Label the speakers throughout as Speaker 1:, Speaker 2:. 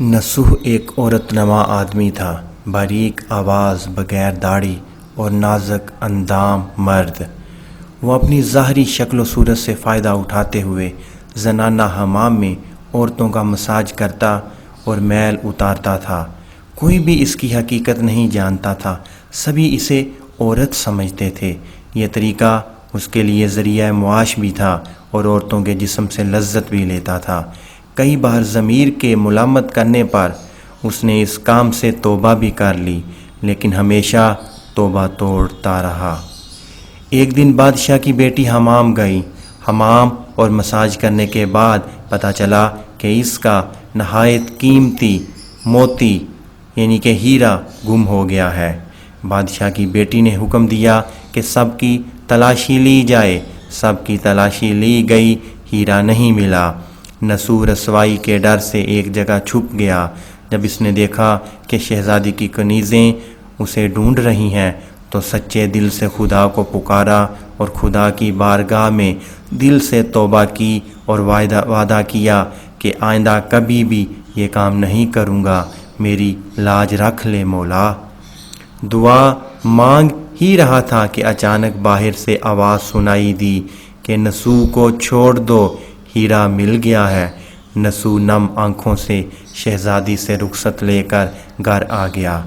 Speaker 1: نصوح ایک عورت نما آدمی تھا، باریک آواز، بغیر داڑھی اور نازک اندام مرد۔ وہ اپنی ظاہری شکل و صورت سے فائدہ اٹھاتے ہوئے زنانہ حمام میں عورتوں کا مساج کرتا اور میل اتارتا تھا۔ کوئی بھی اس کی حقیقت نہیں جانتا تھا، سبھی اسے عورت سمجھتے تھے۔ یہ طریقہ اس کے لیے ذریعہ معاش بھی تھا اور عورتوں کے جسم سے لذت بھی لیتا تھا۔ کئی بار ضمیر کے ملامت کرنے پر اس نے اس کام سے توبہ بھی کر لی، لیکن ہمیشہ توبہ توڑتا رہا۔ ایک دن بادشاہ کی بیٹی حمام گئی۔ حمام اور مساج کرنے کے بعد پتہ چلا کہ اس کا نہایت قیمتی موتی یعنی کہ ہیرا گم ہو گیا ہے۔ بادشاہ کی بیٹی نے حکم دیا کہ سب کی تلاشی لی جائے۔ سب کی تلاشی لی گئی، ہیرا نہیں ملا۔ نصوح رسوائی کے ڈر سے ایک جگہ چھپ گیا۔ جب اس نے دیکھا کہ شہزادی کی کنیزیں اسے ڈھونڈ رہی ہیں تو سچے دل سے خدا کو پکارا اور خدا کی بارگاہ میں دل سے توبہ کی اور وعدہ کیا کہ آئندہ کبھی بھی یہ کام نہیں کروں گا، میری لاج رکھ لے مولا۔ دعا مانگ ہی رہا تھا کہ اچانک باہر سے آواز سنائی دی کہ نصوح کو چھوڑ دو، ہیرا مل گیا ہے۔ نصوح نم آنکھوں سے شہزادی سے رخصت لے کر گھر آ گیا۔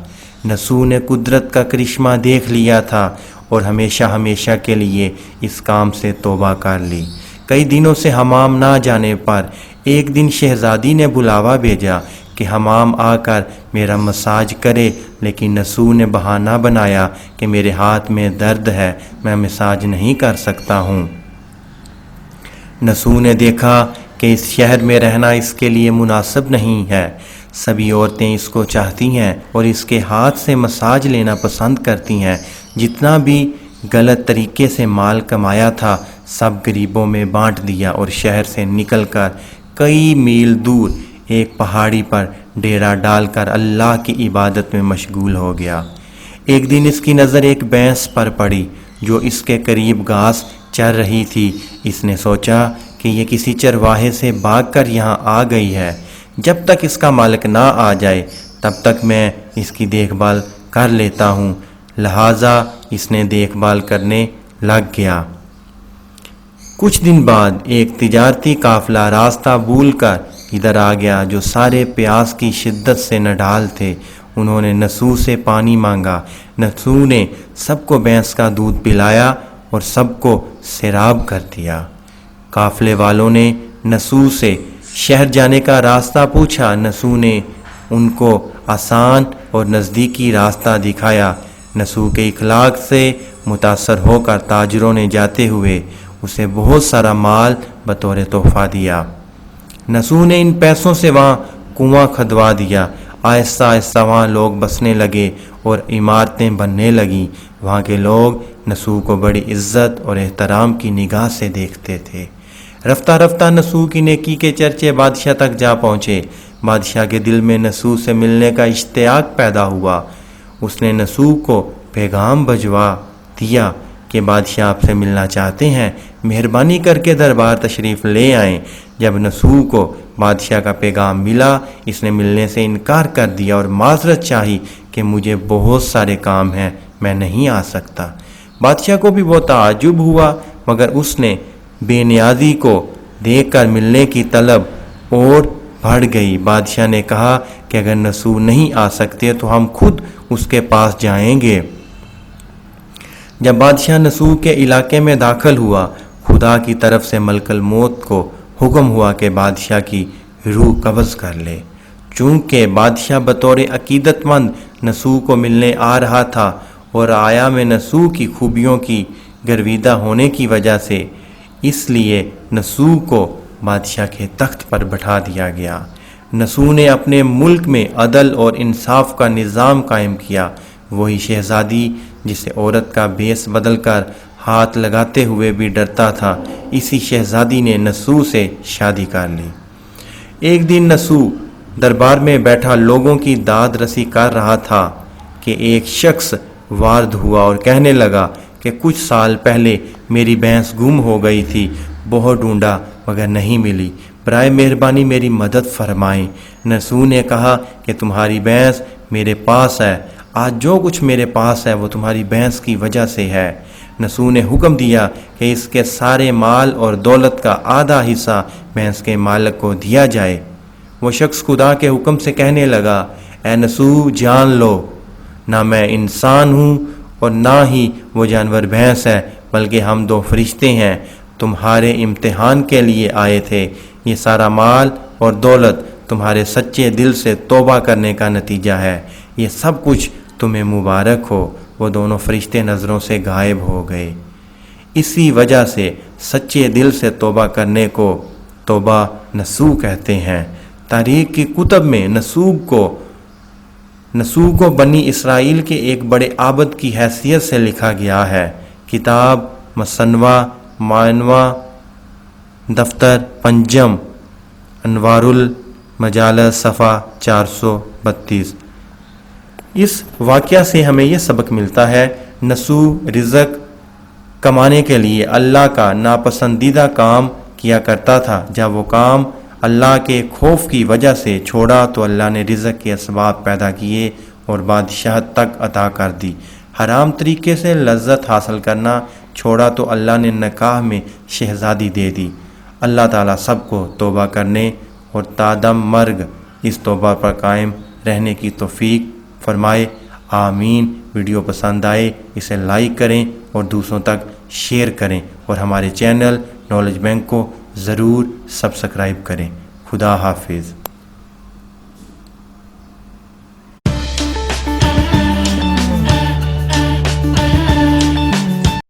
Speaker 1: نصوح نے قدرت کا کرشمہ دیکھ لیا تھا اور ہمیشہ ہمیشہ کے لیے اس کام سے توبہ کر لی۔ کئی دنوں سے حمام نہ جانے پر ایک دن شہزادی نے بلاوا بھیجا کہ حمام آ کر میرا مساج کرے، لیکن نصوح نے بہانہ بنایا کہ میرے ہاتھ میں درد ہے، میں مساج نہیں کر سکتا ہوں۔ نصوح نے دیکھا کہ اس شہر میں رہنا اس کے لیے مناسب نہیں ہے۔ سبھی عورتیں اس کو چاہتی ہیں اور اس کے ہاتھ سے مساج لینا پسند کرتی ہیں۔ جتنا بھی غلط طریقے سے مال کمایا تھا سب غریبوں میں بانٹ دیا اور شہر سے نکل کر کئی میل دور ایک پہاڑی پر ڈیرا ڈال کر اللہ کی عبادت میں مشغول ہو گیا۔ ایک دن اس کی نظر ایک بھینس پر پڑی جو اس کے قریب گھاس چر رہی تھی۔ اس نے سوچا کہ یہ کسی چرواہے سے بھاگ کر یہاں آ گئی ہے، جب تک اس کا مالک نہ آ جائے تب تک میں اس کی دیکھ بھال کر لیتا ہوں۔ لہٰذا اس نے دیکھ بھال کرنے لگ گیا۔ کچھ دن بعد ایک تجارتی قافلہ راستہ بھول کر ادھر آ گیا جو سارے پیاس کی شدت سے نڈھال تھے۔ انہوں نے نصوح سے پانی مانگا۔ نصوح نے سب کو بھینس کا دودھ پلایا اور سب کو سیراب کر دیا۔ قافلے والوں نے نصوح سے شہر جانے کا راستہ پوچھا۔ نصوح نے ان کو آسان اور نزدیکی راستہ دکھایا۔ نصوح کے اخلاق سے متاثر ہو کر تاجروں نے جاتے ہوئے اسے بہت سارا مال بطور تحفہ دیا۔ نصوح نے ان پیسوں سے وہاں کنواں کھدوا دیا۔ آہستہ آہستہ وہاں لوگ بسنے لگے اور عمارتیں بننے لگیں۔ وہاں کے لوگ نصوح کو بڑی عزت اور احترام کی نگاہ سے دیکھتے تھے۔ رفتہ رفتہ نصوح کی نیکی کے چرچے بادشاہ تک جا پہنچے۔ بادشاہ کے دل میں نصوح سے ملنے کا اشتیاق پیدا ہوا۔ اس نے نصوح کو پیغام بھجوا دیا کہ بادشاہ آپ سے ملنا چاہتے ہیں، مہربانی کر کے دربار تشریف لے آئیں۔ جب نصوح کو بادشاہ کا پیغام ملا اس نے ملنے سے انکار کر دیا اور معذرت چاہی کہ مجھے بہت سارے کام ہیں، میں نہیں آ سکتا۔ بادشاہ کو بھی بہت تعجب ہوا، مگر اس نے بے نیازی کو دیکھ کر ملنے کی طلب اور بڑھ گئی۔ بادشاہ نے کہا کہ اگر نصوح نہیں آ سکتے تو ہم خود اس کے پاس جائیں گے۔ جب بادشاہ نصوح کے علاقے میں داخل ہوا، خدا کی طرف سے ملک الموت کو حکم ہوا کہ بادشاہ کی روح قبض کر لے۔ چونکہ بادشاہ بطور عقیدت مند نصوح کو ملنے آ رہا تھا اور آیا میں نصوح کی خوبیوں کی گرویدہ ہونے کی وجہ سے، اس لیے نصوح کو بادشاہ کے تخت پر بٹھا دیا گیا۔ نصوح نے اپنے ملک میں عدل اور انصاف کا نظام قائم کیا۔ وہی شہزادی جسے عورت کا بھیس بدل کر ہاتھ لگاتے ہوئے بھی ڈرتا تھا، اسی شہزادی نے نصوح سے شادی کر لی۔ ایک دن نصوح دربار میں بیٹھا لوگوں کی داد رسی کر رہا تھا کہ ایک شخص وارد ہوا اور کہنے لگا کہ کچھ سال پہلے میری بھینس گم ہو گئی تھی، بہت ڈھونڈا مگر نہیں ملی، برائے مہربانی میری مدد فرمائیں۔ نسو نے کہا کہ تمہاری بھینس میرے پاس ہے، آج جو کچھ میرے پاس ہے وہ تمہاری بھینس کی وجہ سے ہے۔ نسو نے حکم دیا کہ اس کے سارے مال اور دولت کا آدھا حصہ بھینس کے مالک کو دیا جائے۔ وہ شخص خدا کے حکم سے کہنے لگا، اے نسو جان لو، نہ میں انسان ہوں اور نہ ہی وہ جانور بھینس ہے، بلکہ ہم دو فرشتے ہیں، تمہارے امتحان کے لیے آئے تھے۔ یہ سارا مال اور دولت تمہارے سچے دل سے توبہ کرنے کا نتیجہ ہے۔ یہ سب کچھ تمہیں مبارک ہو۔ وہ دونوں فرشتے نظروں سے غائب ہو گئے۔ اسی وجہ سے سچے دل سے توبہ کرنے کو توبہ نسوح کہتے ہیں۔ تاریخ کی کتب میں نسوح کو بنی اسرائیل کے ایک بڑے عابد کی حیثیت سے لکھا گیا ہے۔ کتاب مصنوع معنوع دفتر پنجم انوار المجالس صفحہ 432۔ اس واقعہ سے ہمیں یہ سبق ملتا ہے، نسوح رزق کمانے کے لیے اللہ کا ناپسندیدہ کام کیا کرتا تھا۔ جب وہ کام اللہ کے خوف کی وجہ سے چھوڑا تو اللہ نے رزق کے اسباب پیدا کیے اور بادشاہت تک عطا کر دی۔ حرام طریقے سے لذت حاصل کرنا چھوڑا تو اللہ نے نکاح میں شہزادی دے دی۔ اللہ تعالیٰ سب کو توبہ کرنے اور تادم مرگ اس توبہ پر قائم رہنے کی توفیق فرمائے، آمین۔ ویڈیو پسند آئے اسے لائک کریں اور دوسروں تک شیئر کریں اور ہمارے چینل نالج بینک کو ضرور سبسکرائب کریں۔ خدا حافظ۔